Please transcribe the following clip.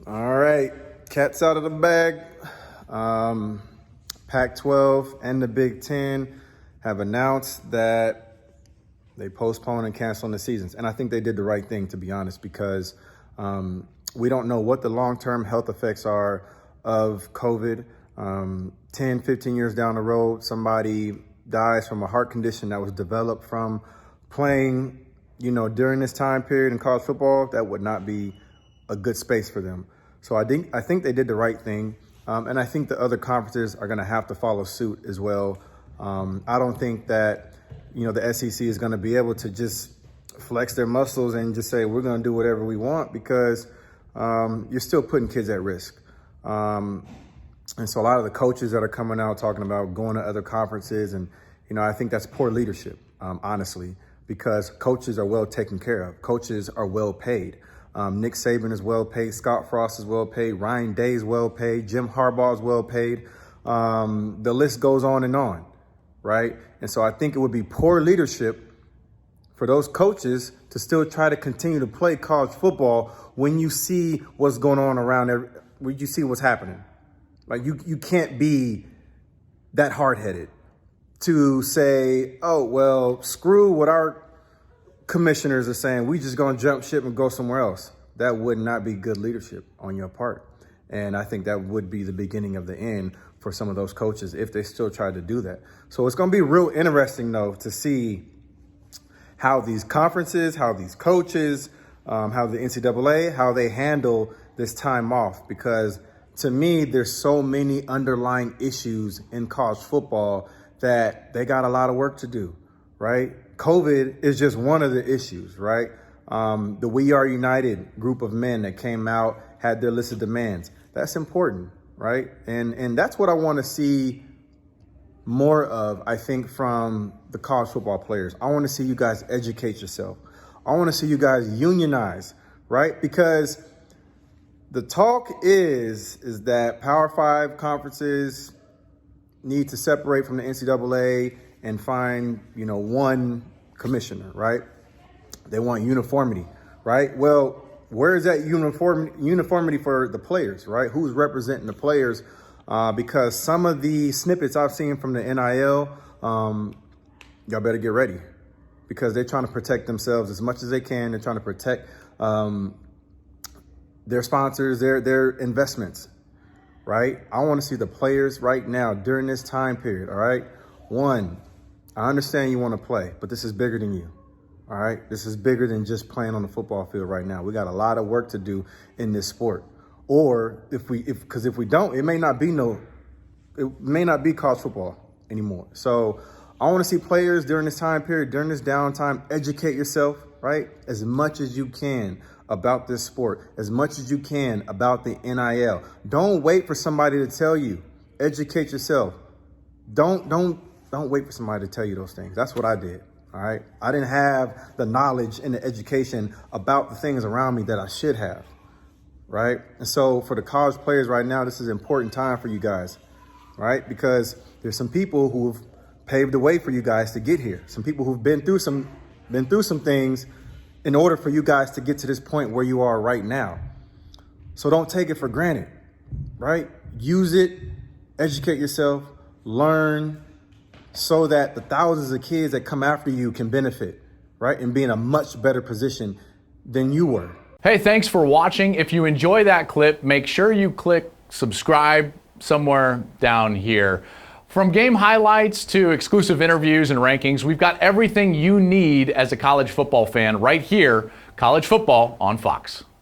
All right, cat's out of the bag. Pac-12 and the Big Ten have announced that they postpone and cancel the seasons. And I think they did the right thing, to be honest, because we don't know what the long-term health effects are of COVID. 10, 15 years down the road, somebody dies from a heart condition that was developed from playing, during this time period in college football. That would not be a good space for them. So I think they did the right thing. And I think the other conferences are going to have to follow suit as well. I don't think that, the SEC is going to be able to just flex their muscles and just say, we're going to do whatever we want, because you're still putting kids at risk. And so a lot of the coaches that are coming out talking about going to other conferences, and, I think that's poor leadership, honestly, because coaches are well taken care of. Coaches are well paid. Nick Saban is well paid. Scott Frost is well paid. Ryan Day is well paid. Jim Harbaugh is well paid. The list goes on, right? And so I think it would be poor leadership for those coaches to still try to continue to play college football when you see what's going on around there, when you see what's happening. Like, you can't be that hard-headed to say, oh, well, screw what our commissioners are saying, we just going to jump ship and go somewhere else. That would not be good leadership on your part. And I think that would be the beginning of the end for some of those coaches if they still try to do that. So it's going to be real interesting, though, to see how these conferences, how these coaches, how the NCAA, how they handle this time off. Because to me, there's so many underlying issues in college football that they got a lot of work to do, right? COVID is just one of the issues, right? The We Are United group of men that came out, had their list of demands. That's important, right? And that's what I want to see more of, I think, from the college football players. I want to see you guys educate yourself. I want to see you guys unionize, right? Because the talk is that Power 5 conferences need to separate from the NCAA and find, one commissioner, right? They want uniformity, right? Well, where is that uniformity for the players, right? Who's representing the players? Because some of the snippets I've seen from the NIL, y'all better get ready, because they're trying to protect themselves as much as they can. They're trying to protect their sponsors, their investments, right? I want to see the players right now during this time period, all right? One, I understand you want to play, but this is bigger than you, all right? This is bigger than just playing on the football field right now. We got a lot of work to do in this sport. Or if we don't, it may not be college football anymore. So I want to see players during this time period, during this downtime, educate yourself, right? As much as you can about this sport, as much as you can about the NIL. Don't wait for somebody to tell you. Educate yourself. Don't wait for somebody to tell you those things. That's what I did. All right. I didn't have the knowledge and the education about the things around me that I should have. Right. And so for the college players right now, this is an important time for you guys. Right. Because there's some people who've paved the way for you guys to get here. Some people who've been through some things in order for you guys to get to this point where you are right now. So don't take it for granted. Right. Use it. Educate yourself. Learn, so that the thousands of kids that come after you can benefit, right, and be in a much better position than you were. Hey, thanks for watching. If you enjoy that clip, make sure you click subscribe somewhere down here. From game highlights to exclusive interviews and rankings, we've got everything you need as a college football fan right here, College Football on Fox.